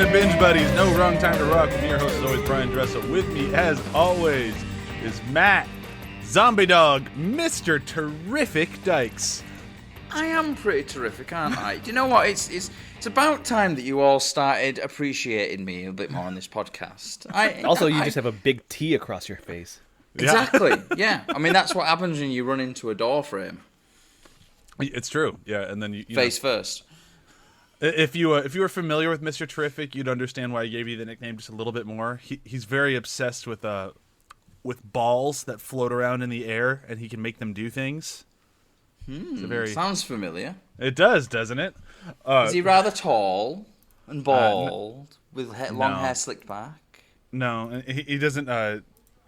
to Binge Buddies, no wrong time to rock. With me, your host is always Bryan Dressel. With me, as always, is Matt, Zombie Dog, Mr. Terrific Dykes. I am pretty terrific, aren't I? Do you know what? It's about time that you all started appreciating me a bit more on this podcast. You just have a big T across your face. Exactly, yeah. I mean, that's what happens when you run into a door frame. It's true, yeah. And then you face first. If you were familiar with Mr. Terrific, you'd understand why I gave you the nickname just a little bit more. He's very obsessed with balls that float around in the air, and he can make them do things. Sounds familiar. It does, doesn't it? Is he rather tall and bald with long hair slicked back? No, he doesn't.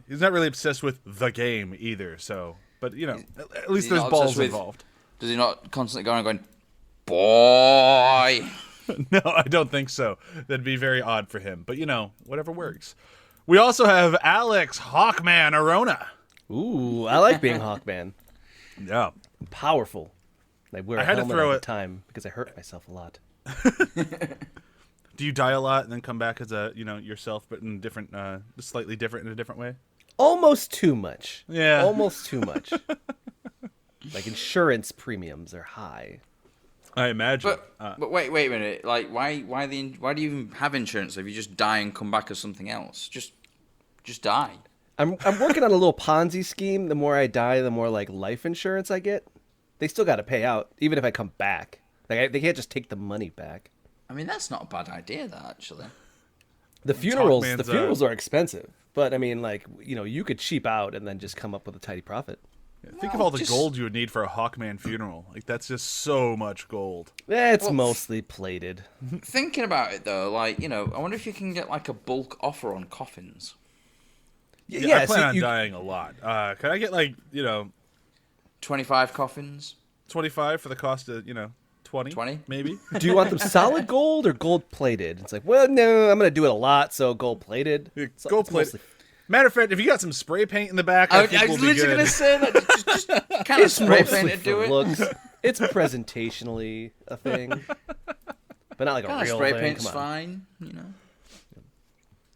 He's not really obsessed with the game either. So, but at least there's balls involved. Does he not constantly go around going, boy? No, I don't think so. That'd be very odd for him. But whatever works. We also have Alex Hawkman Orona. Ooh, I like being Hawkman. Yeah. Powerful. I wear a helmet all the time because I hurt myself a lot. Do you die a lot and then come back as yourself, but in different, slightly different in a different way? Almost too much. Yeah. Almost too much. Like insurance premiums are high. I imagine. But wait a minute. Like, why do you even have insurance if you just die and come back as something else? Just die. I'm working on a little Ponzi scheme. The more I die, the more like life insurance I get. They still got to pay out, even if I come back. Like they can't just take the money back. I mean, that's not a bad idea, that actually. The funerals are expensive, but I mean, like you could cheap out and then just come up with a tidy profit. Think of all the gold you would need for a Hawkman funeral. Like, that's just so much gold. It's mostly plated. Thinking about it, though, I wonder if you can get, like, a bulk offer on coffins. Yeah, I plan on dying a lot. Can I get, 25 coffins? 25 for the cost of, 20? 20? Maybe? Do you want them solid gold or gold plated? It's like, well, no, I'm going to do it a lot, so gold plated. Gold plated. Matter of fact, if you got some spray paint in the back, I think we'll be good. I was literally going to say that. Just kind of spray paint to do it. Looks. It's presentationally a thing, but not like a real spray thing. paint's fine,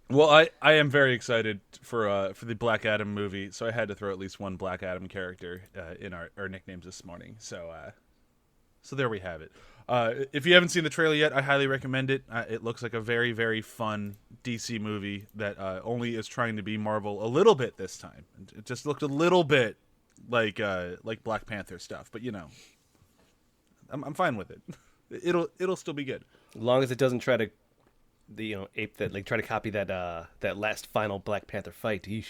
Well, I am very excited for the Black Adam movie, so I had to throw at least one Black Adam character in our nicknames this morning. So there we have it. If you haven't seen the trailer yet, I highly recommend it. It looks like a very, very fun DC movie that only is trying to be Marvel a little bit this time. It just looked a little bit like Black Panther stuff, but I'm fine with it. It'll still be good as long as it doesn't try to ape that, like try to copy that last final Black Panther fight. Yeesh.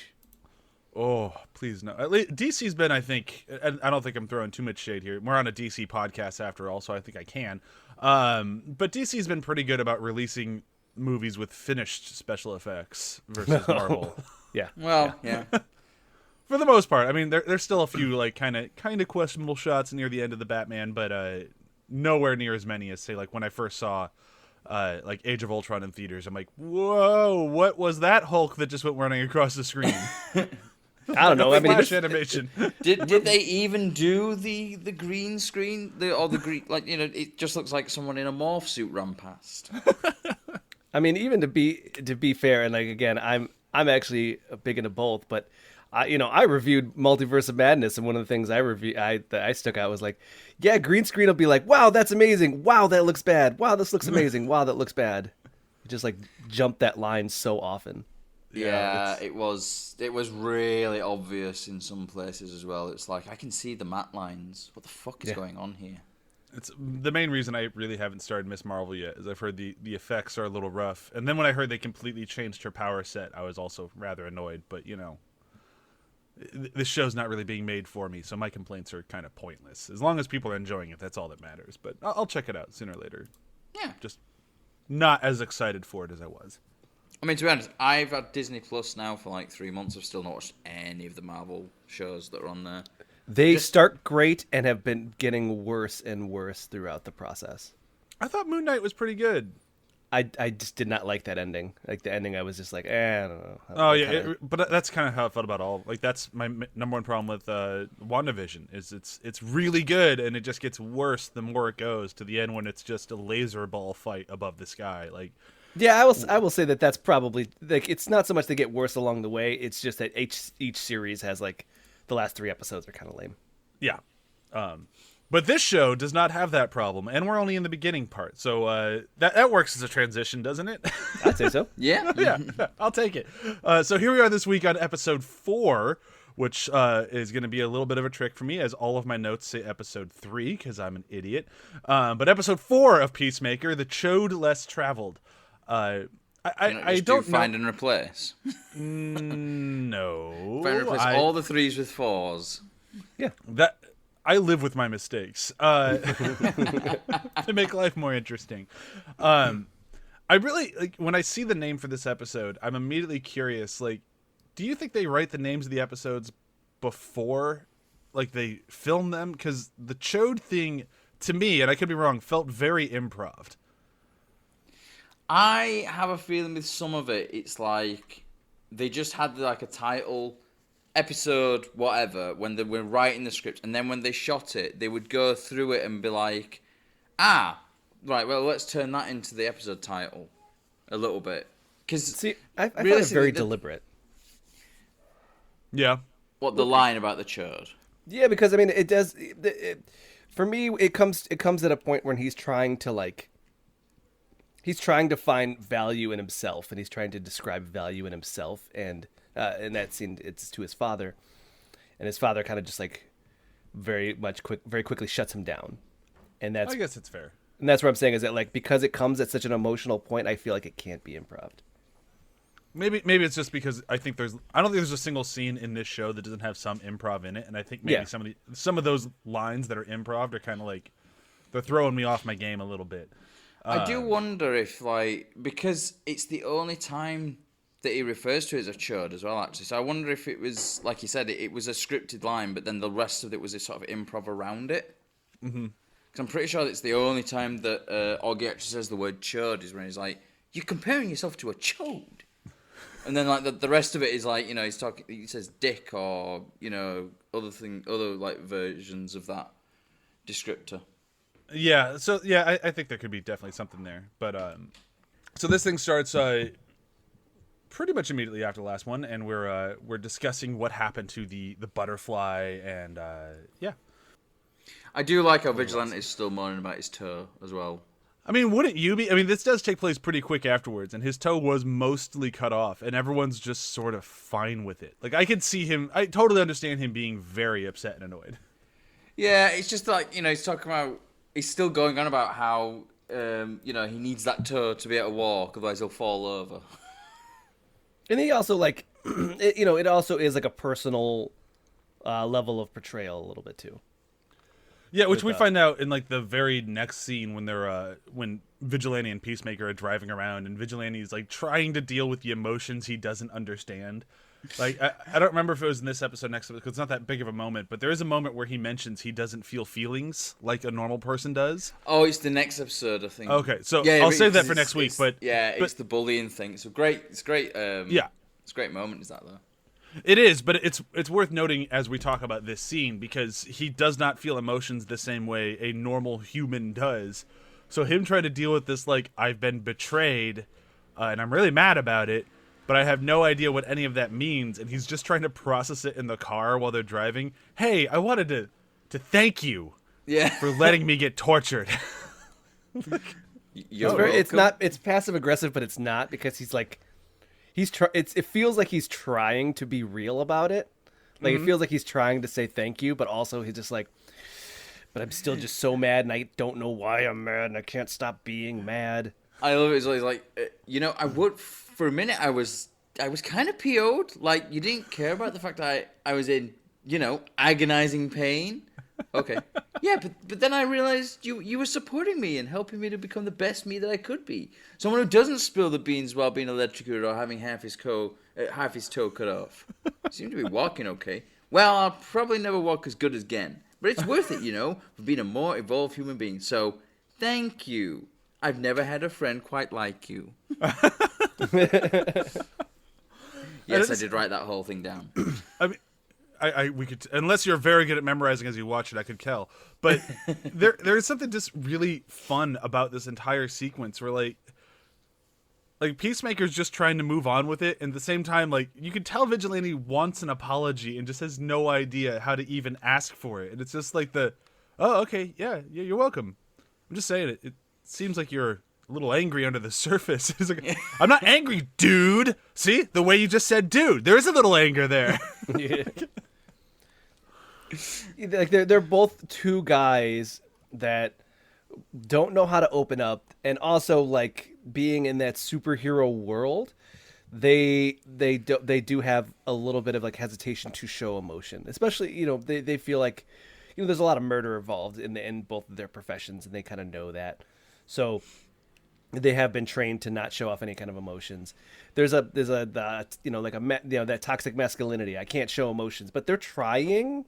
Oh, please no. At least DC's been, I think, and I don't think I'm throwing too much shade here. We're on a DC podcast after all, so I think I can. But DC's been pretty good about releasing movies with finished special effects versus Marvel. Yeah. Well, yeah. For the most part. I mean, there's still a few like kind of questionable shots near the end of the Batman, but nowhere near as many as, say, like when I first saw like Age of Ultron in theaters. I'm like, whoa, what was that Hulk that just went running across the screen? I don't know. I mean, Flash animation. Did they even do the green screen? The green, it just looks like someone in a morph suit ran past. I mean, even to be fair, and like again, I'm actually big into both, but I reviewed Multiverse of Madness, and one of the things that I stuck out was like, yeah, green screen will be like, wow, that's amazing. Wow, that looks bad. Wow, this looks amazing. Wow, that looks bad. It just like jumped that line so often. Yeah, it was really obvious in some places as well. It's like, I can see the matte lines. What the fuck is going on here? It's the main reason I really haven't started Miss Marvel yet, is I've heard the effects are a little rough. And then when I heard they completely changed her power set, I was also rather annoyed. But, this show's not really being made for me, so my complaints are kind of pointless. As long as people are enjoying it, that's all that matters. But I'll check it out sooner or later. Yeah. Just not as excited for it as I was. I mean, to be honest, I've had Disney Plus now for like 3 months. I've still not watched any of the Marvel shows that are on there. They start great and have been getting worse and worse throughout the process. I thought Moon Knight was pretty good. I just did not like that ending. Like the ending, I was just like, I don't know. Oh yeah, but that's kind of how I felt about all. Like that's my number one problem with WandaVision is it's really good and it just gets worse the more it goes to the end when it's just a laser ball fight above the sky. Like Yeah, I will say that that's probably like it's not so much they get worse along the way. It's just that each series has like the last 3 episodes are kind of lame. Yeah. But this show does not have that problem, and we're only in the beginning part. So that works as a transition, doesn't it? I'd say so. Yeah. Yeah, I'll take it. So here we are this week on episode 4, which is going to be a little bit of a trick for me, as all of my notes say episode 3, because I'm an idiot. But episode 4 of Peacemaker, the Chode Less Traveled. I don't know. Find and replace. No. Find and replace all the 3s with 4s. Yeah. That I live with my mistakes to make life more interesting. I really like when I see the name for this episode, I'm immediately curious. Like, do you think they write the names of the episodes before, like, they film them? Because the Chode thing, to me, and I could be wrong, felt very improv. I have a feeling with some of it, it's like they just had like a title, episode, whatever, when they were writing the script, and then when they shot it, they would go through it and be like, right, well, let's turn that into the episode title a little bit. See, I find it very deliberate. Yeah. What, the line about the Chode? Yeah, because I mean, it does. For me, it comes at a point when he's trying to find value in himself, and he's trying to describe value in himself, and in that scene, it's to his father, and his father kind of just like very quickly shuts him down, and that's, I guess it's fair. And that's what I'm saying is that like because it comes at such an emotional point, I feel like it can't be improv. Maybe it's just because I don't think there's a single scene in this show that doesn't have some improv in it, and I think maybe some of those lines that are improv are kind of like they're throwing me off my game a little bit. I do wonder if, like, because it's the only time that he refers to it as a chode as well, actually. So I wonder if it was, like you said, it was a scripted line, but then the rest of it was a sort of improv around it. Mm-hmm. Because I'm pretty sure it's the only time that Augie actually says the word chode is when he's like, "You're comparing yourself to a chode." And then, like, the rest of it is like, you know, he says dick or, you know, other like versions of that descriptor. Yeah, so yeah, I think there could be definitely something there. But so this thing starts pretty much immediately after the last one, and we're discussing what happened to the butterfly, and yeah. I do like how Vigilante is still moaning about his toe as well. I mean, wouldn't you be? I mean, this does take place pretty quick afterwards, and his toe was mostly cut off, and everyone's just sort of fine with it. Like, I could see him, I totally understand him being very upset and annoyed. Yeah, it's just like, you know, he's talking about, he's still going on about how, you know, he needs that toe to be able to walk, otherwise he'll fall over. And he also, like, you know, it also is like a personal level of betrayal a little bit, too. Yeah, which we find out in like the very next scene when they're when Vigilante and Peacemaker are driving around, and Vigilante is like trying to deal with the emotions he doesn't understand. Like I don't remember if it was in this episode, next episode, because it's not that big of a moment, but there is a moment where he mentions he doesn't feel feelings like a normal person does. Oh, it's the next episode, I think. Okay, so yeah, I'll save that for next week. But it's the bullying thing. It's great. It's great. Yeah, it's a great moment. Is that though? It is, but it's worth noting as we talk about this scene, because he does not feel emotions the same way a normal human does. So him trying to deal with this, like, I've been betrayed, and I'm really mad about it, but I have no idea what any of that means, and he's just trying to process it in the car while they're driving. Hey, I wanted to thank you for letting me get tortured. It's passive aggressive, but it's not, because he's like, it feels like he's trying to be real about it. Like, It feels like he's trying to say thank you, but also he's just like, but I'm still just so mad, and I don't know why I'm mad, and I can't stop being mad. I love it. It's always like, you know, for a minute, I was kind of PO'd. Like, you didn't care about the fact that I was in, you know, agonizing pain. Okay. Yeah, but then I realized you were supporting me and helping me to become the best me that I could be. Someone who doesn't spill the beans while being electrocuted or having half his toe cut off. Seem to be walking okay. Well, I'll probably never walk as good as Gen, but it's worth it, you know, for being a more evolved human being. So, thank you. I've never had a friend quite like you. Yes, I did write that whole thing down. I mean, we could, unless you're very good at memorizing as you watch it, I could tell. But there is something just really fun about this entire sequence where, like, like Peacemaker's just trying to move on with it, and at the same time, like you can tell Vigilante wants an apology and just has no idea how to even ask for it. And it's just like oh, okay, yeah, you're welcome. I'm just saying it seems like you're a little angry under the surface. It's like, I'm not angry, dude. See the way you just said, dude. There is a little anger there. Yeah. Like they're both two guys that don't know how to open up, and also like being in that superhero world, they do have a little bit of like hesitation to show emotion, especially they feel like there's a lot of murder involved in both of their professions, and they kind of know that, so they have been trained to not show off any kind of emotions. There's that toxic masculinity. I can't show emotions, but they're trying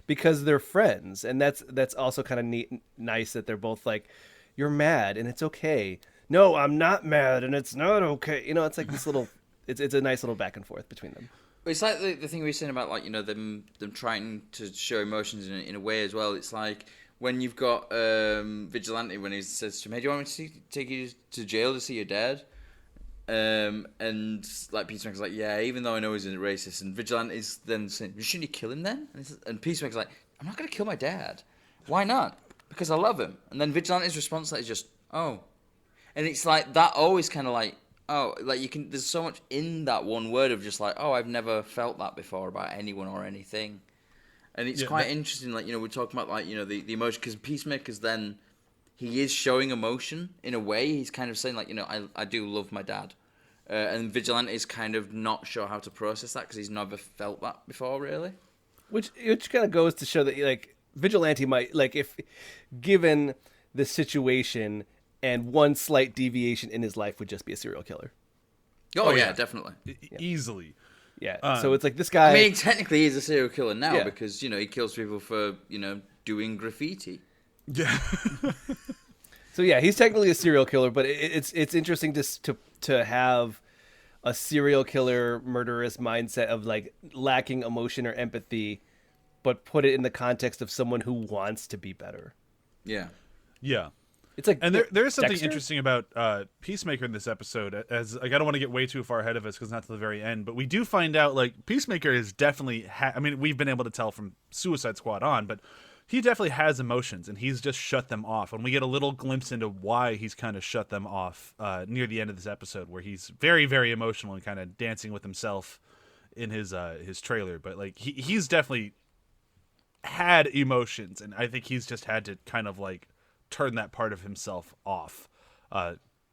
because they're friends, and that's also kind of nice that they're both like, you're mad and it's okay. No, I'm not mad and it's not okay. It's like this little, it's a nice little back and forth between them. It's like the thing we were saying about like them trying to show emotions in a way as well. It's like when you've got Vigilante when he says to him, "Hey, do you want me to take you to jail to see your dad?" And like Peacemaker's like, yeah, even though I know he's a racist, and Vigilante's then saying, shouldn't you kill him then? And Peacemaker's like, I'm not gonna kill my dad. Why not? Because I love him. And then Vigilante's response is just, oh. And it's like that always kind of like, oh, like there's so much in that one word of just like, oh, I've never felt that before about anyone or anything. And it's quite interesting, like, we're talking about like, the emotion, because Peacemaker's then, he is showing emotion in a way. He's kind of saying like, I do love my dad. And Vigilante is kind of not sure how to process that because he's never felt that before, really. Which kind of goes to show that like Vigilante might, like, if given the situation and one slight deviation in his life, would just be a serial killer. Oh yeah, definitely. Easily. Yeah. So it's like this guy. I mean, technically he's a serial killer now because, he kills people for, doing graffiti. Yeah. So yeah, he's technically a serial killer, but it's interesting to have a serial killer murderous mindset of like lacking emotion or empathy, but put it in the context of someone who wants to be better. Yeah. Yeah. It's like, and there is something Dexter? interesting about Peacemaker in this episode. As like, I don't want to get way too far ahead of us because not to the very end, but we do find out like Peacemaker is definitely. I mean, we've been able to tell from Suicide Squad on, but he definitely has emotions, and he's just shut them off. And we get a little glimpse into why he's kind of shut them off near the end of this episode, where he's very, very emotional and kind of dancing with himself in his trailer. But like he's definitely had emotions, and I think he's just had to kind of like turn that part of himself off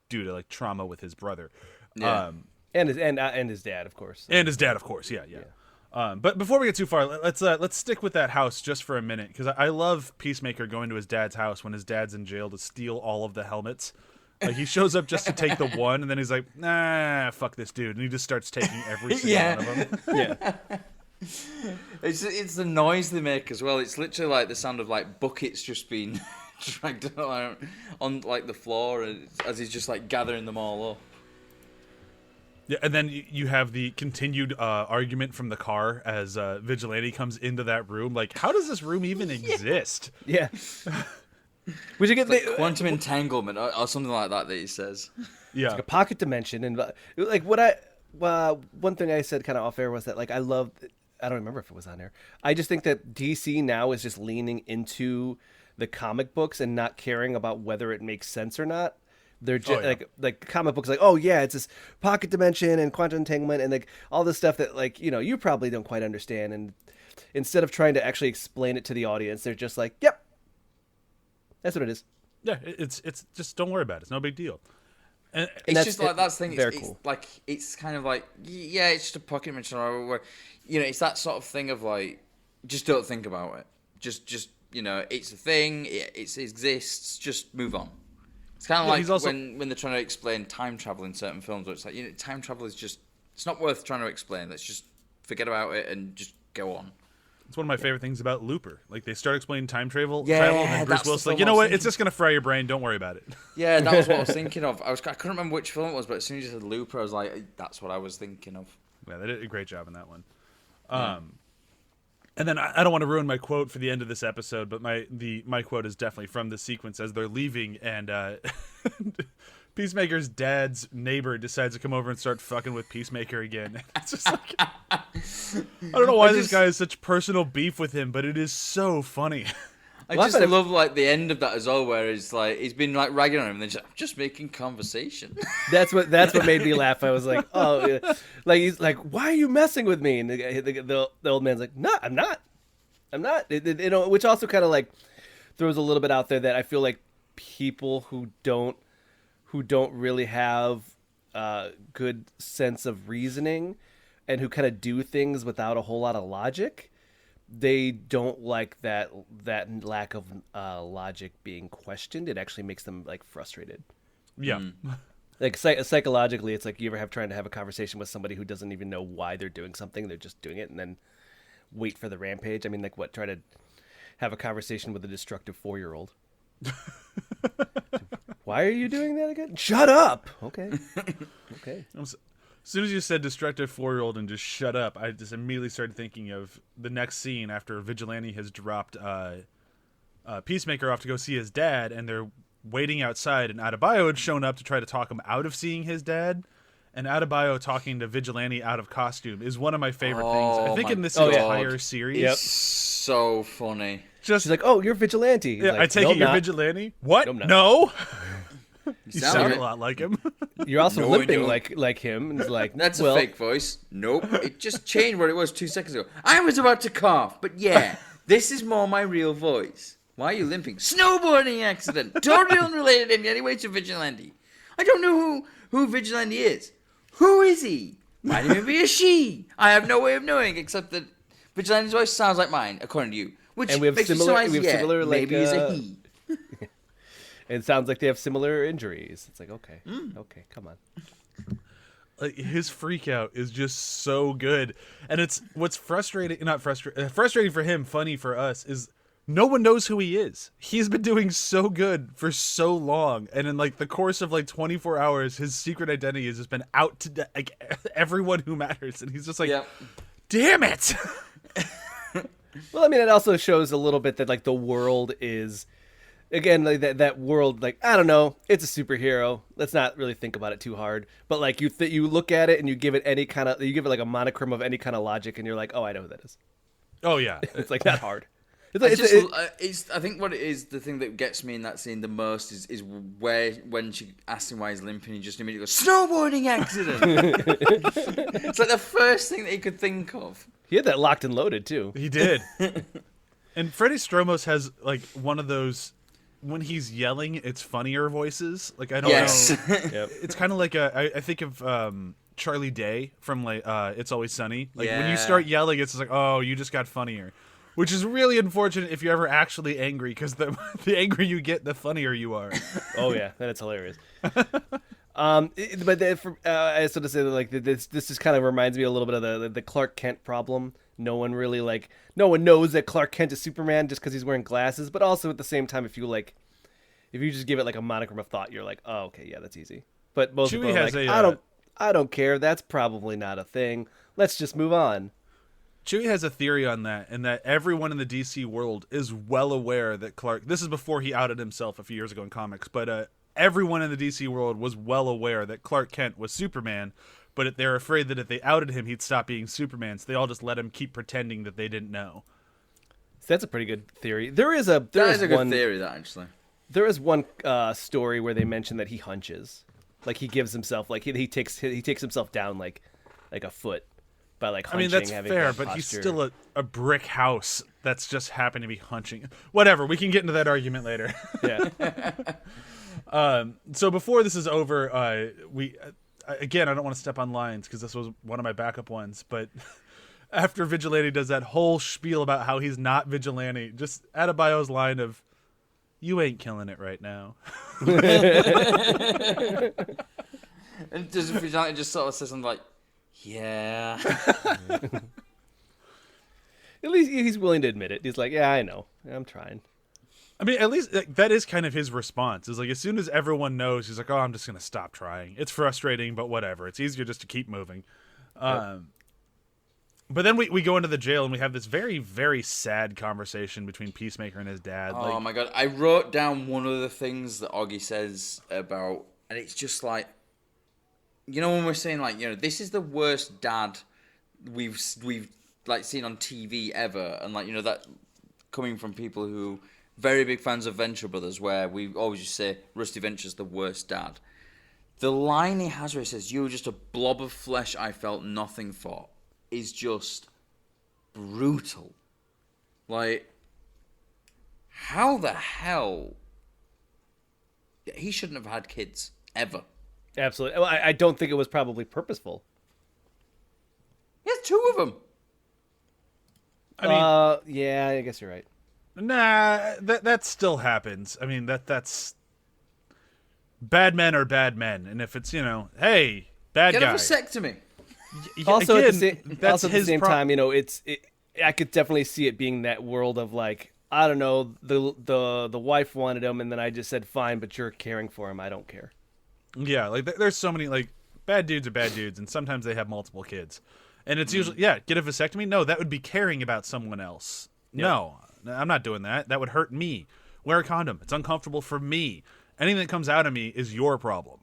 due to like trauma with his brother. Yeah. And his dad, of course. And his dad, of course. Yeah. But before we get too far, let's stick with that house just for a minute, because I love Peacemaker going to his dad's house when his dad's in jail to steal all of the helmets. Like, he shows up just to take the one, and then he's like, nah, fuck this dude, and he just starts taking every single one of them. Yeah. It's the noise they make as well. It's literally like the sound of like buckets just being dragged on like the floor as he's just like gathering them all up. Yeah, and then you have the continued argument from the car as Vigilante comes into that room. Like, how does this room even exist? Yeah. We should get like quantum entanglement or something like that he says. Yeah, it's like a pocket dimension, and like one thing I said kind of off air was that like I don't remember if it was on there. I just think that DC now is just leaning into the comic books and not caring about whether it makes sense or not. They're just like comic books, like, oh yeah, it's this pocket dimension and quantum entanglement and like all this stuff that like you probably don't quite understand. And instead of trying to actually explain it to the audience, they're just like, yep, that's what it is. Yeah, it's just, don't worry about it. It's no big deal. And it's just like that's the thing. Very it's cool. Like it's kind of like it's just a pocket dimension, or it's that sort of thing of like just don't think about it. Just it's a thing. It exists. Just move on. It's kind of like also, when they're trying to explain time travel in certain films, where it's like time travel is just it's not worth trying to explain. Let's just forget about it and just go on. It's one of my favorite things about Looper. Like, they start explaining time travel, and Yeah, Bruce that's Willis the like, film you know I was what? thinking. It's just gonna fry your brain. Don't worry about it. Yeah, that was what I was thinking of. I couldn't remember which film it was, but as soon as you said Looper, I was like, that's what I was thinking of. Yeah, they did a great job in that one. And then I don't want to ruin my quote for the end of this episode, but my quote is definitely from the sequence as they're leaving, and Peacemaker's dad's neighbor decides to come over and start fucking with Peacemaker again. It's just like, I don't know why this guy has such personal beef with him, but it is so funny. I just love like the end of that as well, where it's like he's been like ragging on him, and then I'm just making conversation. That's what made me laugh. I was like, oh, yeah. Like he's like, why are you messing with me? And the old man's like, no, I'm not. Which also kind of like throws a little bit out there that I feel like people who don't really have a good sense of reasoning and who kind of do things without a whole lot of logic, they don't like that lack of logic being questioned. It actually makes them like frustrated. Yeah. Like psychologically, it's like you ever trying to have a conversation with somebody who doesn't even know why they're doing something. They're just doing it and then wait for the rampage. I mean, like try to have a conversation with a destructive 4-year-old. Why are you doing that again? Shut up. Okay. As soon as you said destructive 4-year-old and just shut up, I just immediately started thinking of the next scene after Vigilante has dropped Peacemaker off to go see his dad, and they're waiting outside, and Adebayo had shown up to try to talk him out of seeing his dad. And Adebayo talking to Vigilante out of costume is one of my favorite things. I think in this entire series. Yep. So funny. She's like, "Oh, you're Vigilante." Yeah, like, I take it you're Vigilante. What? No. You sound a lot like him. You're also limping like him. And he's like, that's a fake voice. Nope. It just changed what it was 2 seconds ago. I was about to cough, but yeah, this is more my real voice. Why are you limping? Snowboarding accident. Totally unrelated in any way to Vigilante. I don't know who Vigilante is. Who is he? Might even be a she. I have no way of knowing except that Vigilante's voice sounds like mine, according to you. Which and we have makes similar, me similar like, maybe he's a he. It sounds like they have similar injuries. It's like, okay, come on. Like his freak out is just so good, and it's what's frustrating for him, funny for us is no one knows who he is. He's been doing so good for so long, and in like the course of like 24 hours, his secret identity has just been out to like everyone who matters, and he's just like, damn it. Well, I mean, it also shows a little bit that like the world is. Again, like that world, like, I don't know, it's a superhero. Let's not really think about it too hard. But like you look at it and you give it like a monochrome of any kind of logic, and you're like, oh, I know who that is. Oh yeah, it's like that hard. I think what it is, the thing that gets me in that scene the most is when she asks him why he's limping, he just immediately goes, snowboarding accident. It's like the first thing that he could think of. He had that locked and loaded too. He did. And Freddie Stromos has like one of those. When he's yelling, it's funnier voices. Like I don't know. Yep. It's kind of like I think of Charlie Day from like It's Always Sunny. Like when you start yelling, it's like, oh, you just got funnier, which is really unfortunate if you're ever actually angry, because the angrier you get, the funnier you are. Oh yeah, that's hilarious. I sort of say that like this just kind of reminds me a little bit of the Clark Kent problem. No one knows that Clark Kent is Superman just because he's wearing glasses, but also at the same time, if you just give it like a monochrome of thought, you're like, oh, okay, yeah, that's easy. But most people are like, I don't care. That's probably not a thing. Let's just move on. Chewie has a theory on that, and that everyone in the DC world is well aware that Clark. This is before he outed himself a few years ago in comics, but everyone in the DC world was well aware that Clark Kent was Superman. But they're afraid that if they outed him, he'd stop being Superman. So they all just let him keep pretending that they didn't know. So that's a pretty good theory. There is a good theory, that actually. There is one story where they mention that he hunches, like he gives himself, like he takes himself down like a foot by like hunching. I mean, that's fair, but he's still a brick house that's just happened to be hunching. Whatever, we can get into that argument later. Yeah. So before this is over, Again, I don't want to step on lines because this was one of my backup ones, but after Vigilante does that whole spiel about how he's not Vigilante, just Adebayo's line of, you ain't killing it right now. And does Vigilante just sort of say something like, yeah. At least he's willing to admit it. He's like, yeah, I know. I'm trying. I mean, at least that is kind of his response. Is like as soon as everyone knows, he's like, "Oh, I'm just gonna stop trying. It's frustrating, but whatever. It's easier just to keep moving." But then we go into the jail and we have this very, very sad conversation between Peacemaker and his dad. Oh my god! I wrote down one of the things that Augie says about, and and it's just like, you know, when we're saying like, you know, this is the worst dad we've like seen on TV ever, and like, you know, that coming from people who very big fans of Venture Brothers, where we always just say Rusty Venture's the worst dad. The line he has where he says, "You were just a blob of flesh I felt nothing for," is just brutal. Like, how the hell? He shouldn't have had kids ever. Absolutely. Well, I don't think it was probably purposeful. He has two of them. I mean, yeah, I guess you're right. nah, that still happens. I mean, that's bad men are bad men, and if it's, you know, hey, bad Get guy. a vasectomy. Also, Again, at the same time, you know, I could definitely see it being that world of like, I don't know, the wife wanted him, and then I just said fine, but you're caring for him. I don't care. Yeah, like there's so many like bad dudes are bad dudes, and sometimes they have multiple kids, and it's usually get a vasectomy. No, that would be caring about someone else. Yep. No, I'm not doing that. That would hurt me. Wear a condom. It's uncomfortable for me. Anything that comes out of me is your problem.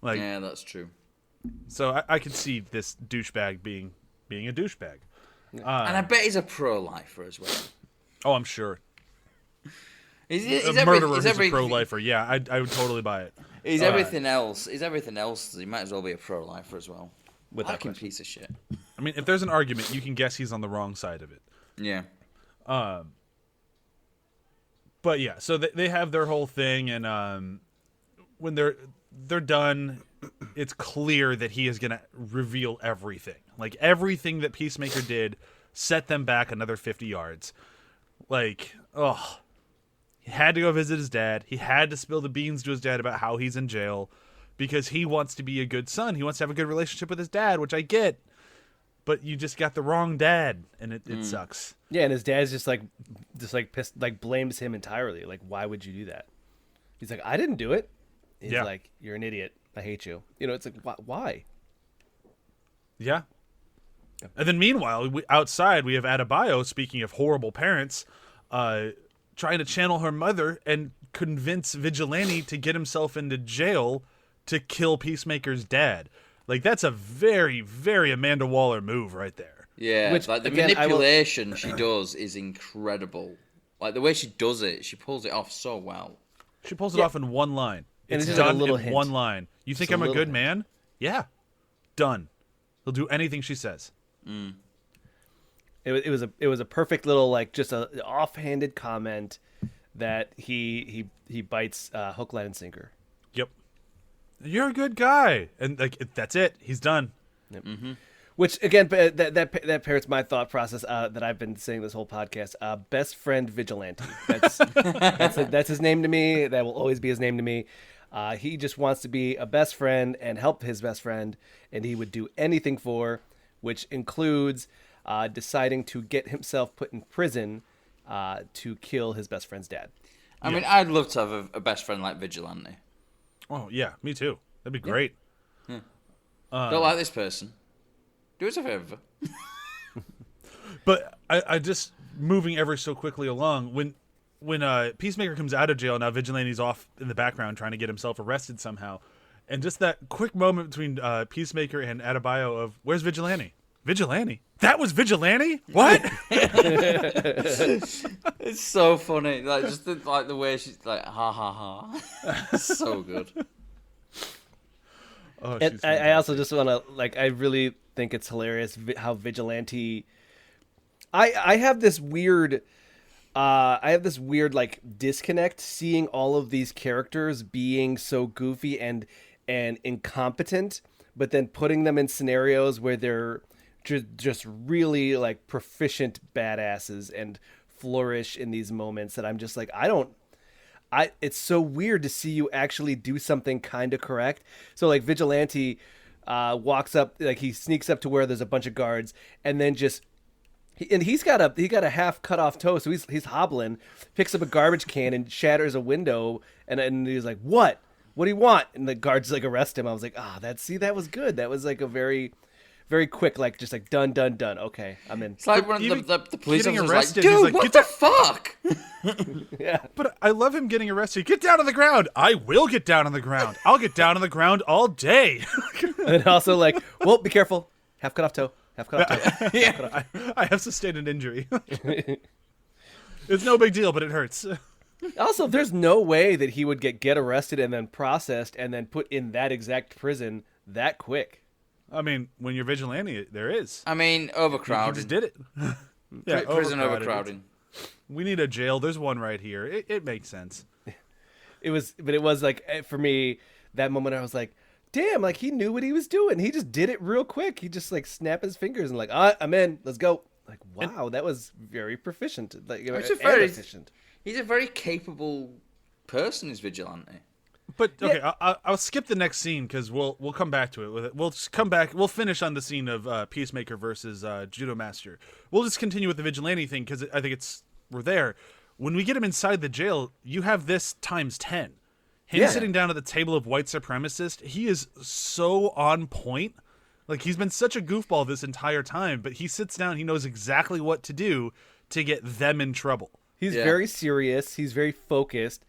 Like, Yeah, that's true. so I could see this douchebag being a douchebag. And I bet he's a pro-lifer as well. Oh, I'm sure. He's A murderer who's a pro-lifer. Yeah, I would totally buy it. He's everything else. He's everything else. He might as well be a pro-lifer as well. Fucking piece of shit. I mean, if there's an argument, you can guess he's on the wrong side of it. Yeah. But yeah, so they have their whole thing, and when they're done, it's clear that he is gonna reveal everything. Like, everything that Peacemaker did set them back another 50 yards. Like, he had to go visit his dad. He had to spill the beans to his dad about how he's in jail because he wants to be a good son. He wants to have a good relationship with his dad, which I get. But you just got the wrong dad, and it sucks. Yeah, and his dad's just pissed, like blames him entirely. Like, why would you do that? He's like, I didn't do it. He's like, you're an idiot. I hate you. You know, it's like, why? Yeah. And then meanwhile, outside, we have Adebayo, speaking of horrible parents, trying to channel her mother and convince Vigilante to get himself into jail to kill Peacemaker's dad. Like, that's a very, very Amanda Waller move right there. Yeah, Which, like the again, manipulation she does is incredible. Like, the way she does it, she pulls it off so well. She pulls it off in one line. And It's it's just done a little in hint. one line. You think Just a I'm a little good hint. man? Yeah. Done. He'll do anything she says. It was a perfect little, like, just a offhanded comment that he bites hook, line, and sinker. Yep. You're a good guy. And, like, that's it. He's done. Yep. Which, again, that parrots my thought process that I've been saying this whole podcast. Best friend vigilante. That's his name to me. That will always be his name to me. He just wants to be a best friend and help his best friend, and he would do anything for, which includes deciding to get himself put in prison to kill his best friend's dad. I mean, I'd love to have a best friend like Vigilante. Oh, yeah. Me too. That'd be great. Don't like this person. Do us a favor. But I just, moving ever so quickly along, when Peacemaker comes out of jail, now Vigilante's off in the background trying to get himself arrested somehow. And just that quick moment between Peacemaker and Adebayo of, where's Vigilante? Vigilante? That was Vigilante? What? It's so funny. Like, just the way she's like, ha ha ha. So good. Oh, And she's I also just want to, like, I really think it's hilarious how Vigilante. I have this weird like disconnect seeing all of these characters being so goofy and incompetent, but then putting them in scenarios where they're just really like proficient badasses and flourish in these moments that I'm just like, it's so weird to see you actually do something kind of correct. So like Vigilante walks up, like he sneaks up to where there's a bunch of guards, and then he's got a half cut off toe, so he's hobbling, picks up a garbage can and shatters a window, and he's like, what do you want? And the guards like arrest him. I was like, that was good. That was like a very very quick, like just like done. Okay, I'm in. It's like when the police getting officer's arrested, like, he's dude, like, what "Get the fuck? Yeah. But I love him getting arrested. Get down on the ground. I will get down on the ground. I'll get down on the ground all day. And also like, well, be careful. Half cut off toe. Half cut off toe. Yeah, I have sustained an injury. It's no big deal, but it hurts. Also, there's no way that he would get arrested and then processed and then put in that exact prison that quick. I mean, when you're vigilante, there is. I mean, You overcrowding. just did it. Yeah, Prison overcrowded. overcrowding. We need a jail. There's one right here. It makes sense. It was like, for me, that moment I was like, damn, like he knew what he was doing. He just did it real quick. He just like snapped his fingers and like, I'm in. Let's go. Like, wow, that was very proficient. Like, efficient. He's a very capable person, is Vigilante. But okay, I'll skip the next scene because we'll come back to it. With it, we'll just come back. We'll finish on the scene of Peacemaker versus Judo Master. We'll just continue with the vigilante thing because I think we're there. When we get him inside the jail, you have this times 10. Him sitting down at the table of white supremacists. He is so on point. Like he's been such a goofball this entire time, but he sits down. He knows exactly what to do to get them in trouble. He's very serious. He's very focused.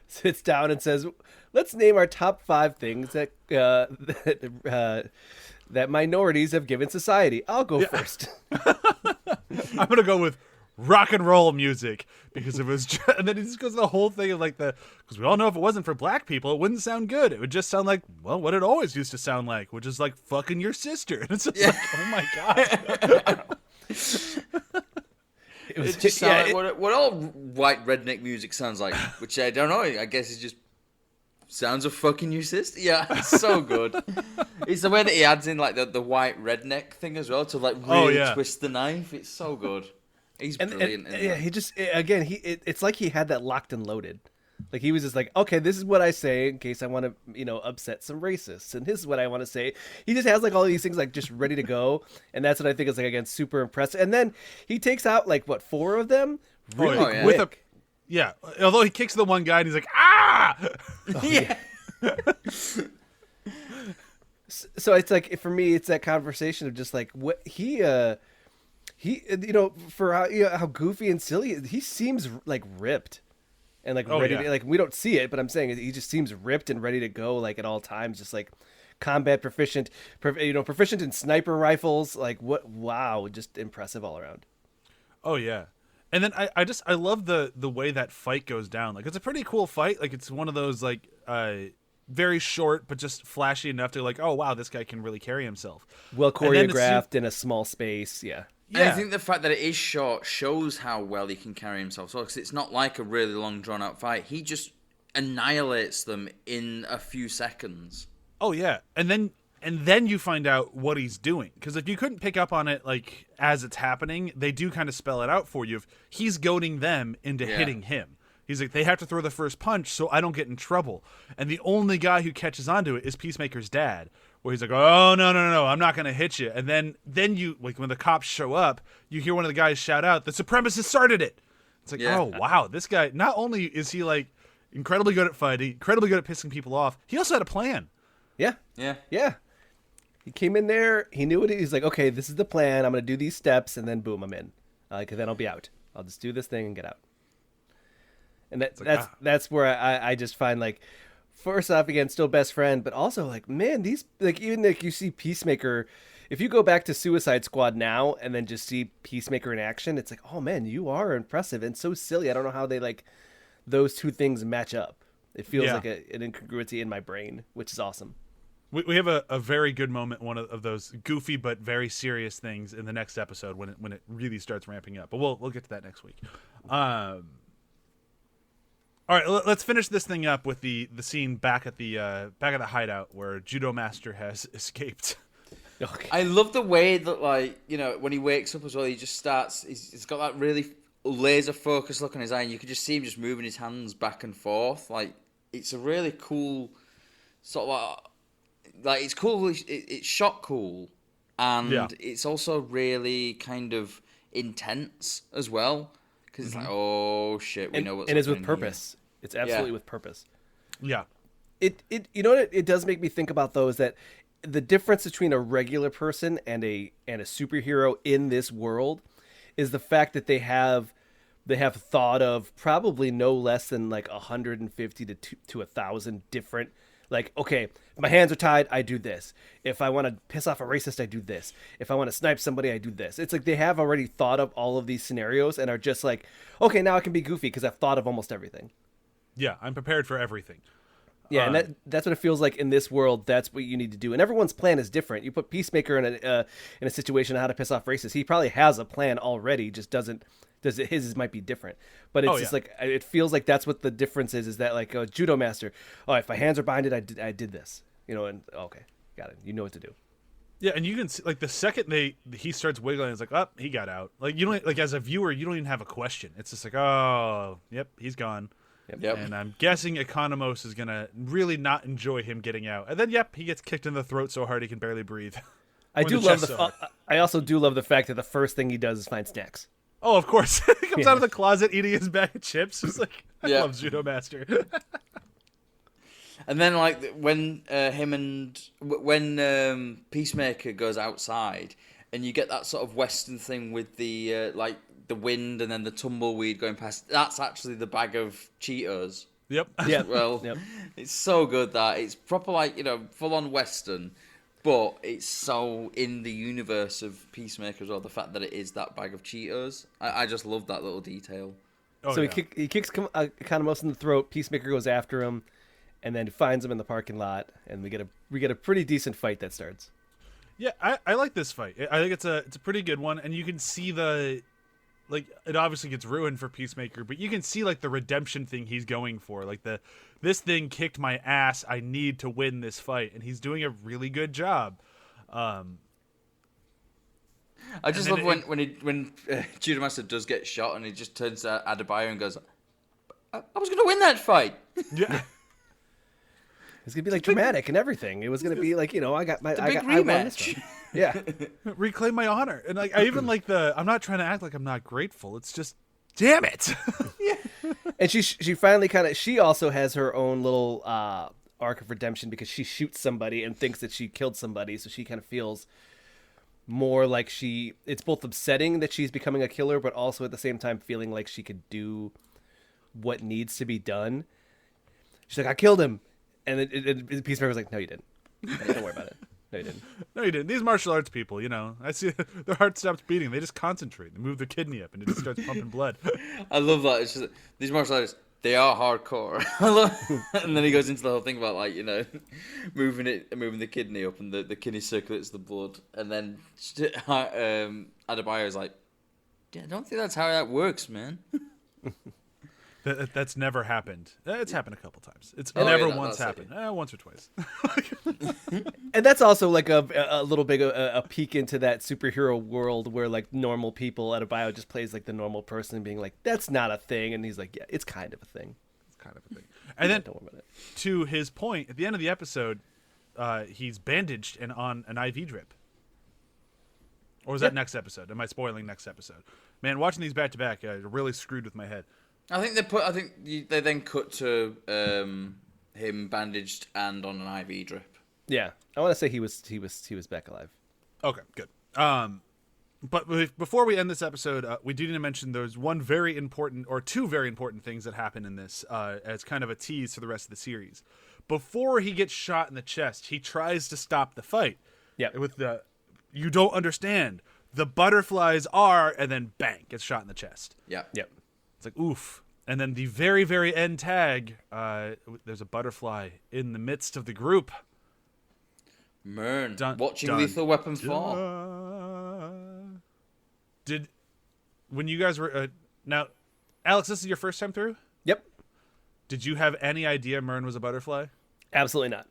Sits down and says, "Let's name our top 5 things that that minorities have given society." I'll go first. I'm gonna go with rock and roll music because it was, and then he just goes the whole thing of like because we all know if it wasn't for black people, it wouldn't sound good. It would just sound like what it always used to sound like, which is like fucking your sister. And it's just like, oh my god. It just sounds like what all white redneck music sounds like, which I don't know. I guess it just sounds of fucking your sister. Yeah, it's so good. It's the way that he adds in like the white redneck thing as well to like really twist the knife. It's so good. He's brilliant. He just it's like he had that locked and loaded. Like he was just like, okay, this is what I say in case I want to, upset some racists, and this is what I want to say. He just has like all these things like just ready to go, and that's what I think is like again super impressive. And then he takes out like 4 of them really quick. Although he kicks the one guy and he's like, ah. So it's like for me, it's that conversation of just like what he for how goofy and silly he seems like ripped. And like ready to, like we don't see it, but I'm saying he just seems ripped and ready to go like at all times, just like combat proficient in sniper rifles. Like wow, just impressive all around. Oh yeah, and then I love the way that fight goes down. Like it's a pretty cool fight. Like it's one of those like very short but just flashy enough to like, oh wow, this guy can really carry himself. Well choreographed in a small space. Yeah. Yeah. And I think the fact that it is short shows how well he can carry himself. So, because it's not like a really long, drawn-out fight. He just annihilates them in a few seconds. Oh yeah, and then you find out what he's doing. Because if you couldn't pick up on it like as it's happening, they do kind of spell it out for you. He's goading them into hitting him. He's like, they have to throw the first punch so I don't get in trouble. And the only guy who catches onto it is Peacemaker's dad. Where he's like, oh, no, I'm not going to hit you. And then you, like, when the cops show up, you hear one of the guys shout out, the supremacist started it. It's like, oh, wow, this guy, not only is he, like, incredibly good at fighting, incredibly good at pissing people off, he also had a plan. Yeah. He came in there, he knew what he's like, okay, this is the plan, I'm going to do these steps, and then boom, I'm in. Then I'll be out. I'll just do this thing and get out. And that's where I just find, like, first off, again, still best friend, but also like, man, these like even like you see Peacemaker, if you go back to Suicide Squad now and then just see Peacemaker in action, it's like, oh man, you are impressive and so silly. I don't know how they like those two things match up. It feels like an incongruity in my brain, which is awesome. We have a very good moment, one of those goofy but very serious things in the next episode when it really starts ramping up. But we'll get to that next week. All right, let's finish this thing up with the scene back at the hideout where Judo Master has escaped. Okay. I love the way that, like, when he wakes up as well, he just starts. He's got that really laser focused look in his eye, and you can just see him just moving his hands back and forth. Like, it's a really cool sort of like it's cool. It's shot cool, and it's also really kind of intense as well. Because it's like, oh shit, we know what's happening. And it's with purpose. Here. It's absolutely with purpose. Yeah. It you know what it does make me think about though is that the difference between a regular person and a superhero in this world is the fact that they have thought of probably no less than like 150 to 1,000 different, like, okay, if my hands are tied, I do this. If I want to piss off a racist, I do this. If I want to snipe somebody, I do this. It's like they have already thought of all of these scenarios and are just like, okay, now I can be goofy because I've thought of almost everything. Yeah, I'm prepared for everything. Yeah, and that's what it feels like in this world. That's what you need to do. And everyone's plan is different. You put Peacemaker in a situation on how to piss off racists. He probably has a plan already, just doesn't. His might be different, but it's just like it feels like that's what the difference is that like a judo master. Oh, if my hands are binded, I did this, and okay, got it. You know what to do. Yeah, and you can see, like, the second he starts wiggling, it's like, oh, he got out. Like, you don't, like, as a viewer, you don't even have a question. It's just like, oh, yep, he's gone. Yep. And I'm guessing Economos is gonna really not enjoy him getting out. And then, yep, he gets kicked in the throat so hard he can barely breathe. I also do love the fact that the first thing he does is find snacks. Oh, of course. He comes out of the closet eating his bag of chips. He's like, I love Judo Master. And then, like, when Peacemaker goes outside, and you get that sort of Western thing with the like the wind and then the tumbleweed going past. That's actually the bag of Cheetos. Yep. Yeah. Well, it's so good that it's proper, like, full on Western. But it's so in the universe of Peacemaker as well, the fact that it is that bag of Cheetos. I just love that little detail. So he kicks Economos in the throat, Peacemaker goes after him, and then finds him in the parking lot, and we get a pretty decent fight that starts. Yeah, I like this fight. I think it's a pretty good one, and you can see like, it obviously gets ruined for Peacemaker, but you can see, like, the redemption thing he's going for. Like, this thing kicked my ass. I need to win this fight, and he's doing a really good job. I just love when Judo Master does get shot, and he just turns to Adebayo and goes, "I was going to win that fight." Yeah. It's gonna be like dramatic and everything. It was gonna be like, I got my big rematch. Yeah. Reclaim my honor. And, like, I even like I'm not trying to act like I'm not grateful. It's just, damn it. Yeah. And she finally she also has her own little arc of redemption because she shoots somebody and thinks that she killed somebody, so she kind of feels more like it's both upsetting that she's becoming a killer, but also at the same time feeling like she could do what needs to be done. She's like, I killed him. And Peacemaker's like, no, you didn't. Don't worry about it. No, you didn't. No, you didn't. These martial arts people, I see their heart stops beating. They just concentrate. They move their kidney up, and it just starts pumping blood. I love that. It's just these martial artists. They are hardcore. I love, and then he goes into the whole thing about, like, moving the kidney up, and the kidney circulates the blood, and then Adebayo's like, yeah, I don't think that's how that works, man. That's never happened. It's happened a couple times. It's never once happened. Once or twice. And that's also like a little bit a peek into that superhero world where, like, normal people, Adebayo just plays like the normal person being like, that's not a thing. And he's like, yeah, it's kind of a thing. It's kind of a thing. And then, don't worry about it. To his point, at the end of the episode, he's bandaged and on an IV drip. Or was that next episode? Am I spoiling next episode? Man, watching these back to back, really screwed with my head. I think they then cut to him bandaged and on an IV drip. Yeah, I want to say he was back alive. Okay, good. But before we end this episode, we do need to mention there's two very important things that happen in this as kind of a tease for the rest of the series. Before he gets shot in the chest, he tries to stop the fight. Yeah. With you don't understand. The butterflies are, and then bang, gets shot in the chest. Yeah. Yep. It's like, oof. And then the very, very end tag, there's a butterfly in the midst of the group. Watching Lethal Weapon fall. When you guys were... now, Alex, this is your first time through? Yep. Did you have any idea Myrn was a butterfly? Absolutely not.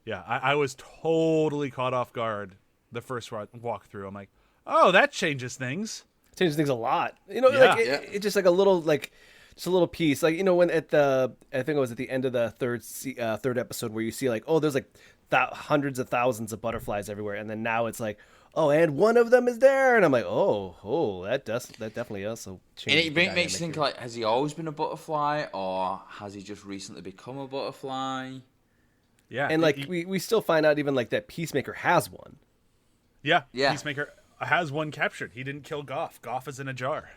Yeah, I was totally caught off guard the first walk through. I'm like, oh, that changes things. Changes things a lot. It's just like a little, like, just a little piece. Like, when I think it was at the end of the third episode where you see, like, oh, there's like hundreds of thousands of butterflies everywhere, and then now it's like, oh, and one of them is there, and I'm like, oh, that definitely also changes. And it makes you think, like, has he always been a butterfly, or has he just recently become a butterfly? Yeah, And like we still find out even like that Peacemaker has one. Yeah. Yeah. Peacemaker has one captured. He didn't kill Goff. Goff is in a jar.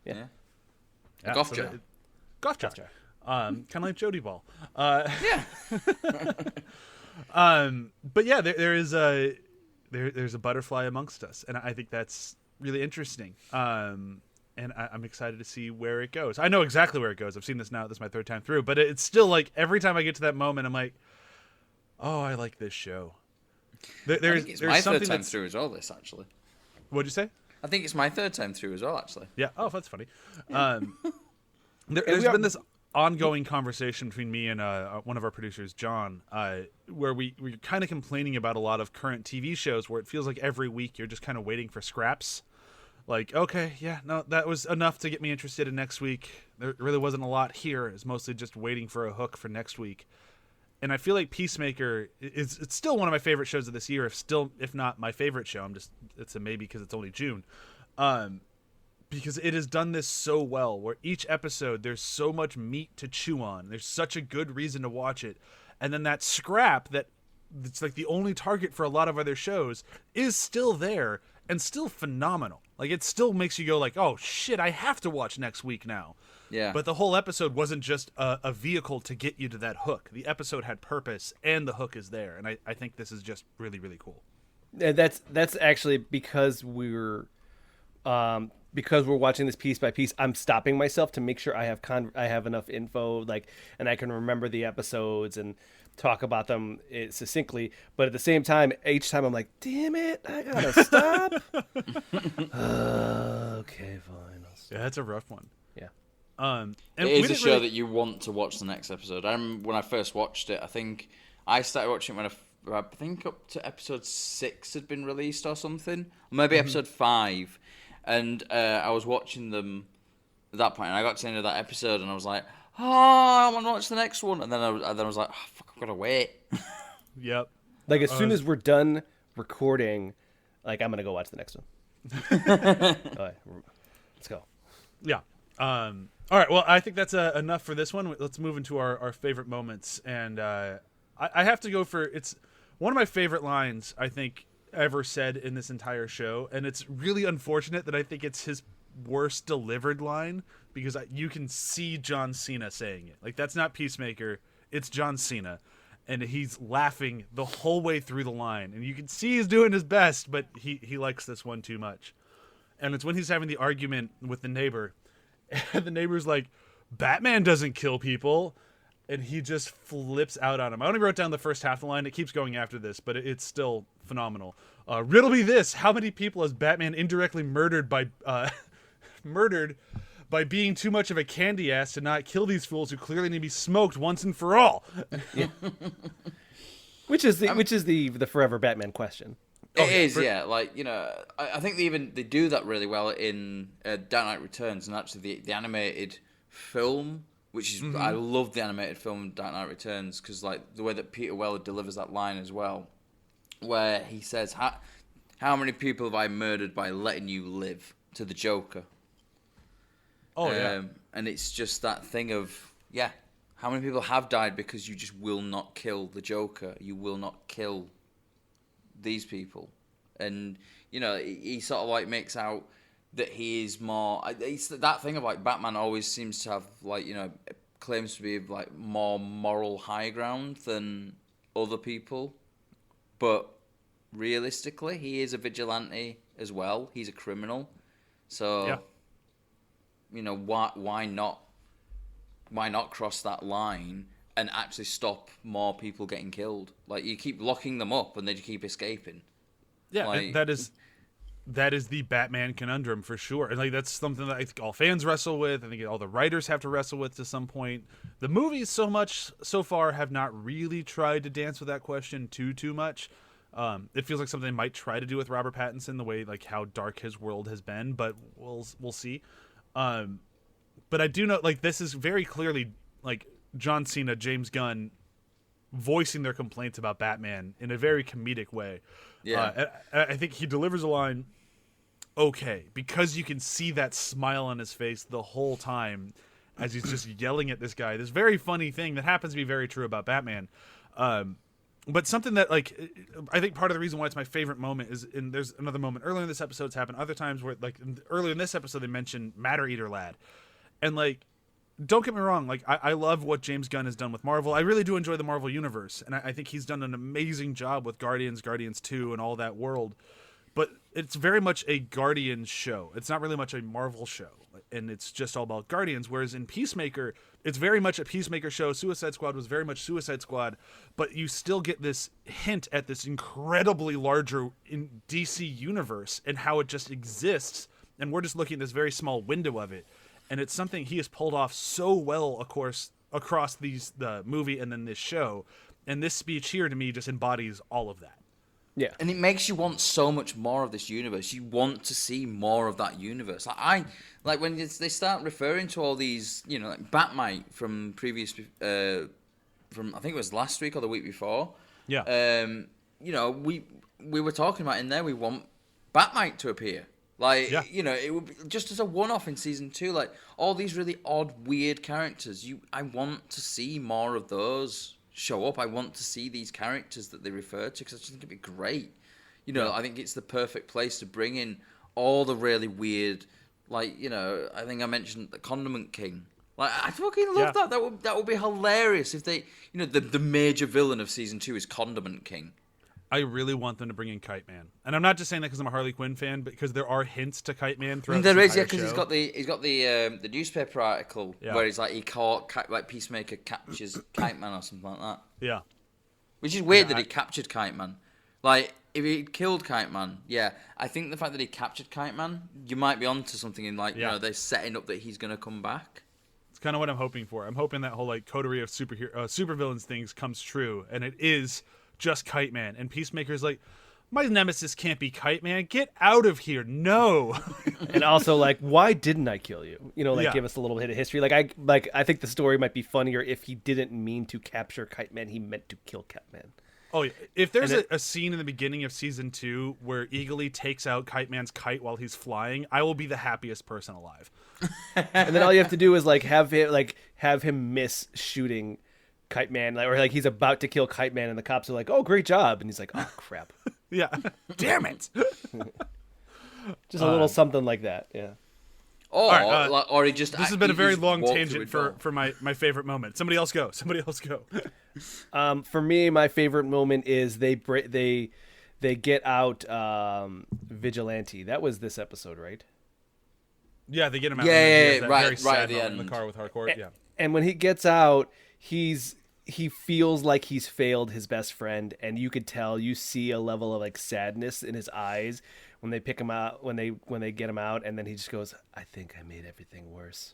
Yeah. Yeah, Golf so jar. Goff jar. Kind of like Jody Ball. Yeah. But yeah, there's a butterfly amongst us, and I think that's really interesting. And I'm excited to see where it goes. I know exactly where it goes. I've seen this now. This is my third time through, but it's still like every time I get to that moment, I'm like, oh, I like this show. I think it's my something third time through as well, this, actually. What'd you say? I think it's my third time through as well, actually. Yeah. Oh, that's funny. There's been this ongoing conversation between me and one of our producers, John, where we're kind of complaining about a lot of current TV shows where it feels like every week you're just kind of waiting for scraps. Like, okay, yeah, no, that was enough to get me interested in next week. There really wasn't a lot here. It's mostly just waiting for a hook for next week. And I feel like Peacemaker it's still one of my favorite shows of this year, if not my favorite show. It's a maybe because it's only June. Because it has done this so well, where each episode there's so much meat to chew on. There's such a good reason to watch it. And then that scrap that it's like the only target for a lot of other shows is still there and still phenomenal. Like, it still makes you go like, oh shit, I have to watch next week now. Yeah. But the whole episode wasn't just a vehicle to get you to that hook. The episode had purpose and the hook is there. And I think this is just really, really cool. That's actually because we're watching this piece by piece. I'm stopping myself to make sure I have enough info, like, and I can remember the episodes and talk about them succinctly. But at the same time, each time I'm like, damn it, I gotta stop. Okay, fine. Yeah, that's a rough one. Yeah. And it is a show that you want to watch the next episode. I remember when I first watched it, I think I started watching it when I think up to episode 6 had been released or something. Or maybe episode 5. And I was watching them at that point, and I got to the end of that episode, and I was like, oh, I want to watch the next one. And then I was like, oh, fuck, I've got to wait. Yep. Like, as soon as we're done recording, like, I'm going to go watch the next one. All right, let's go. Yeah. All right. Well, I think that's enough for this one. Let's move into our favorite moments. And I have to go for it's one of my favorite lines, I think, ever said in this entire show. And it's really unfortunate that I think it's his worst delivered line because you can see John Cena saying it. Like, that's not Peacemaker. It's John Cena. And he's laughing the whole way through the line. And you can see he's doing his best, but he likes this one too much. And it's when he's having the argument with the neighbor. And the neighbor's like, Batman doesn't kill people. And he just flips out on him. I only wrote down the first half of the line. It keeps going after this, but it's still phenomenal. Riddle me this. How many people has Batman indirectly murdered by being too much of a candy ass to not kill these fools who clearly need to be smoked once and for all? Yeah. Which is the forever Batman question. It is, yeah. Like, you know, I think they do that really well in Dark Knight Returns, and actually the animated film, which is I love the animated film Dark Knight Returns because like the way that Peter Weller delivers that line as well, where he says, "How many people have I murdered by letting you live?" to the Joker. Oh yeah. And it's just that thing of how many people have died because you just will not kill the Joker? You will not kill these people. And you know, he sort of like makes out that he is more. It's that thing of like Batman always seems to have like, you know, claims to be like more moral high ground than other people, but realistically, he is a vigilante as well. He's a criminal, so you know, why not cross that line and actually stop more people getting killed? Like, you keep locking them up and they just keep escaping. Yeah, like, that is the Batman conundrum for sure. And like, that's something that I think all fans wrestle with. I think all the writers have to wrestle with to some point. The movies so far have not really tried to dance with that question too much. It feels like something they might try to do with Robert Pattinson, the way like how dark his world has been, but we'll see. But I do know, like, this is very clearly like John Cena, James Gunn voicing their complaints about Batman in a very comedic way. Yeah, I think he delivers a line okay because you can see that smile on his face the whole time as he's just yelling at this guy. This very funny thing that happens to be very true about Batman. But something that, like, I think part of the reason why it's my favorite moment is, and there's another moment earlier in this episode, it's happened other times where, like, earlier in this episode, they mentioned Matter Eater Lad. And, like, don't get me wrong, like, I love what James Gunn has done with Marvel. I really do enjoy the Marvel Universe. And I think he's done an amazing job with Guardians 2, and all that world. But it's very much a Guardians show. It's not really much a Marvel show. And it's just all about Guardians. Whereas in Peacemaker, it's very much a Peacemaker show. Suicide Squad was very much Suicide Squad. But you still get this hint at this incredibly larger in DC universe and how it just exists. And we're just looking at this very small window of it. And it's something he has pulled off so well, of course, across the movie and then this show. And this speech here, to me, just embodies all of that. Yeah. And it makes you want so much more of this universe. You want to see more of that universe. Like when they start referring to all these, you know, like Batmite from previous, from I think it was last week or the week before. Yeah. You know, we were talking about in there. We want Batmite to appear. Like, yeah. You know, it would be just as a one-off in season 2. Like all these really odd, weird characters. I want to see more of those show up. I want to see these characters that they refer to, because I just think it'd be great. You know, I think it's the perfect place to bring in all the really weird, like, you know, I think I mentioned the Condiment King. Like, I fucking love that. That would be hilarious if they, you know, the major villain of season 2 is Condiment King. I really want them to bring in Kite Man, and I'm not just saying that because I'm a Harley Quinn fan, but because there are hints to Kite Man throughout. There is, because he's got the newspaper article where he's like he caught like Peacemaker captures Kite Man or something like that. Yeah, which is weird that he captured Kite Man. Like if he killed Kite Man, I think the fact that he captured Kite Man, you might be onto something in like you know they're setting up that he's gonna come back. It's kind of what I'm hoping for. I'm hoping that whole like coterie of supervillains things comes true, and it is just Kite Man. And Peacemaker's like, my nemesis can't be Kite Man. Get out of here. No. And also, like, why didn't I kill you? You know, like, give us a little bit of history. I think the story might be funnier if he didn't mean to capture Kite Man. He meant to kill Kite Man. Oh, yeah. If there's a scene in the beginning of season 2 where Eagly takes out Kite Man's kite while he's flying, I will be the happiest person alive. And then all you have to do is have him miss shooting Kite Man, or like he's about to kill Kite Man, and the cops are like, "Oh, great job!" And he's like, "Oh, crap." Yeah. Damn it. Just a little something like that. Yeah. Or, right, or he just. This has been a very long tangent for my favorite moment. Somebody else go. For me, my favorite moment is they get out Vigilante. That was this episode, right? Yeah, they get him out. Yeah, right at the end. In the car with Harcourt. Yeah. And when he gets out, he feels like he's failed his best friend, and you could tell, you see a level of like sadness in his eyes when they pick him out, when they get him out, and then he just goes, "I think I made everything worse."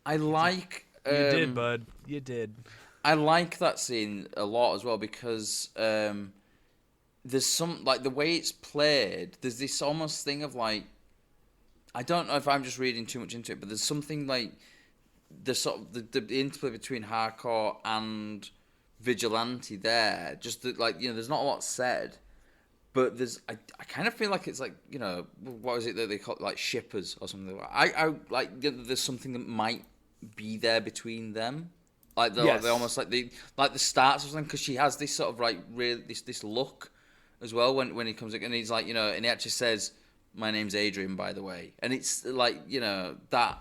I like you did, bud. You did. I like that scene a lot as well because there's some like the way it's played. There's this almost thing of like, I don't know if I'm just reading too much into it, but there's something like the sort of the interplay between Harcourt and Vigilante there. Just that, like, you know, there's not a lot said, but I kind of feel like it's like, you know, what is it that they call it, like shippers or something. I like there's something that might be there between them. Like they're almost like the starts or something, because she has this sort of like real this look as well when he comes in, and he's like, you know, and he actually says, "My name's Adrian, by the way," and it's like, you know, that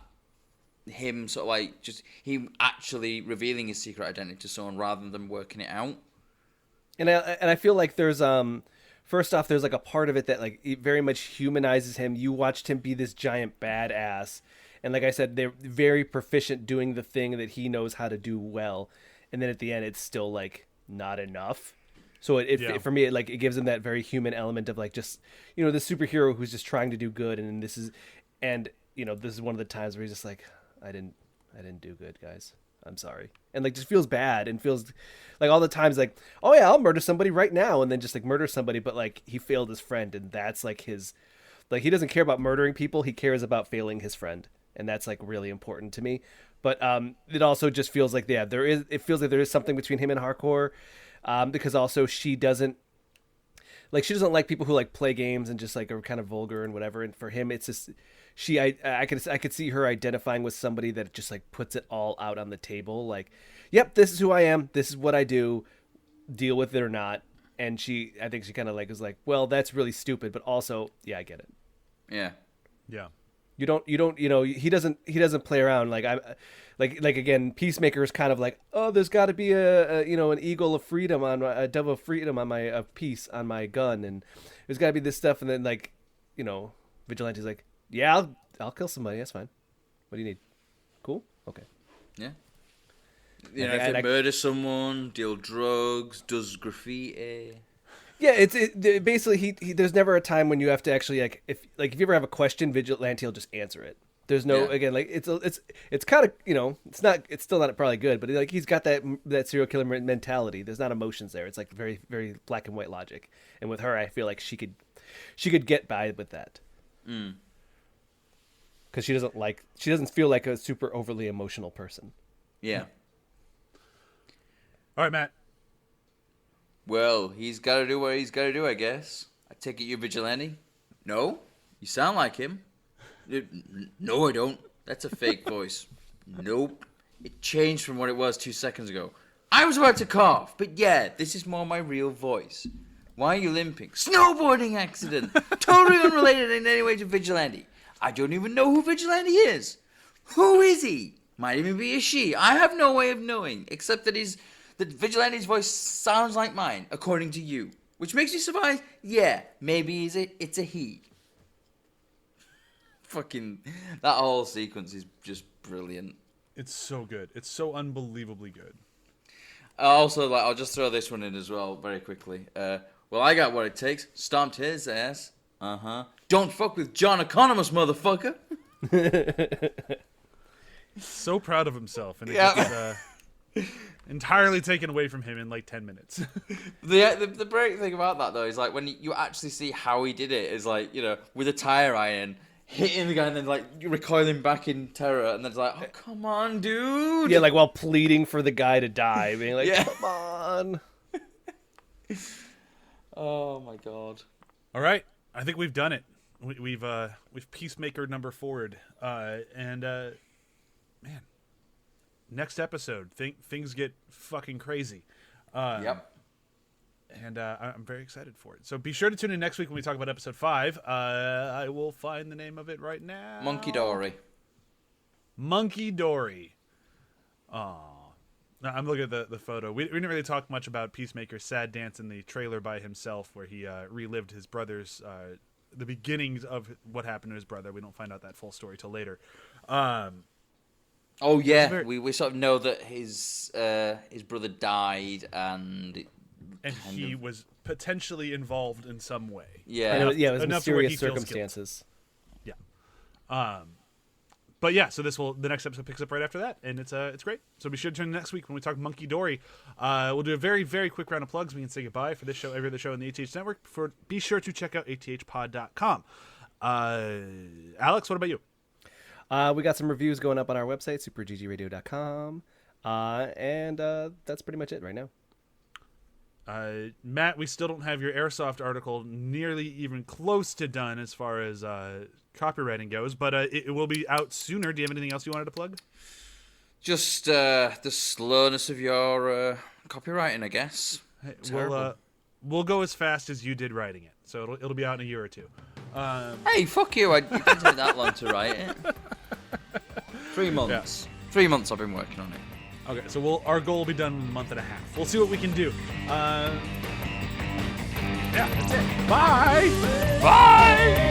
him sort of like just him actually revealing his secret identity to someone rather than working it out. And I feel like there's first off, there's like a part of it that like it very much humanizes him. You watched him be this giant badass. And like I said, they're very proficient doing the thing that he knows how to do well. And then at the end, it's still like not enough. So for me, it gives him that very human element of like, just, you know, the superhero who's just trying to do good. And this is one of the times where he's just like, I didn't do good, guys. I'm sorry. And like just feels bad and feels like all the times like, oh yeah, I'll murder somebody right now. And then just like murder somebody. But like he failed his friend. And that's like his, like, he doesn't care about murdering people. He cares about failing his friend. And that's like really important to me. But it also just feels like, it feels like there is something between him and Harcourt, because also she doesn't like people who like play games and just like are kind of vulgar and whatever. And for him, it's just I could see her identifying with somebody that just like puts it all out on the table. Like, yep, this is who I am. This is what I do. deal with it or not. And I think she kind of like was like, well, that's really stupid, but also, yeah, I get it. Yeah. Yeah. You don't, he doesn't play around. Like like again, Peacemaker is kind of like, oh, there's got to be an eagle of freedom a dove of freedom on of peace on my gun, and there's got to be this stuff, and then like, Vigilante's like, yeah, I'll kill somebody, that's fine. What do you need? Cool, okay. Yeah. If they murder someone, deal drugs, does graffiti. Yeah, basically he there's never a time when you have to actually if you ever have a question, Vigilante will just answer it. There's no again like it's kind of it's still not probably good, but like he's got that serial killer mentality. There's not emotions there. It's like very very black and white logic. And with her, I feel like she could get by with that. Because she doesn't feel like a super overly emotional person. Yeah. All right, Matt. Well, he's got to do what he's got to do, I guess. I take it you're Vigilante? No? You sound like him. No, I don't. That's a fake voice. Nope. It changed from what it was 2 seconds ago. I was about to cough, but yeah, this is more my real voice. Why are you limping? Snowboarding accident. Totally unrelated in any way to Vigilante. I don't even know who Vigilante is. Who is he? Might even be a she. I have no way of knowing, except that Vigilante's voice sounds like mine, according to you. Which makes you surprised? Yeah, maybe it's a he. Fucking, that whole sequence is just brilliant. It's so good. It's so unbelievably good. Also, I'll just throw this one in as well, very quickly. Well, I got what it takes. Stomped his ass. Don't fuck with John Economist, motherfucker. So proud of himself, and it just is, entirely taken away from him in like 10 minutes. The great thing about that though is like when you actually see how he did it is like with a tire iron hitting the guy and then like recoiling back in terror and then it's like, oh come on, dude. Yeah, like while pleading for the guy to die, being like, come on. Oh my god. All right, I think we've done it. We've Peacemaker number forward, and man, next episode things get fucking crazy. Yep. And I'm very excited for it. So be sure to tune in next week when we talk about episode 5. I will find the name of it right now. Monkey Dory. Monkey Dory. Aw. Now, I'm looking at the photo. We didn't really talk much about Peacemaker's sad dance in the trailer by himself, where he relived his brother's the beginnings of what happened to his brother. We don't find out that full story till later. Oh yeah, we sort of know that his brother died and he was potentially involved in some way. Yeah, it was mysterious circumstances. Yeah. But yeah, so the next episode picks up right after that, and it's great. So be sure to tune in next week when we talk Monkey Dory. We'll do a very, very quick round of plugs. We can say goodbye for this show, every other show on the ATH Network. Be sure to check out athpod.com. Alex, what about you? We got some reviews going up on our website, superggradio.com, and that's pretty much it right now. Matt, we still don't have your Airsoft article nearly even close to done as far as copywriting goes, but it will be out sooner. Do you have anything else you wanted to plug? Just the slowness of your copywriting, I guess. Hey, we'll go as fast as you did writing it, so it'll be out in a year or two. Hey, fuck you! It didn't take that long to write it. 3 months. Yeah. 3 months I've been working on it. Okay, so our goal will be done in a month and a half. We'll see what we can do. Yeah, that's it. Bye! Bye!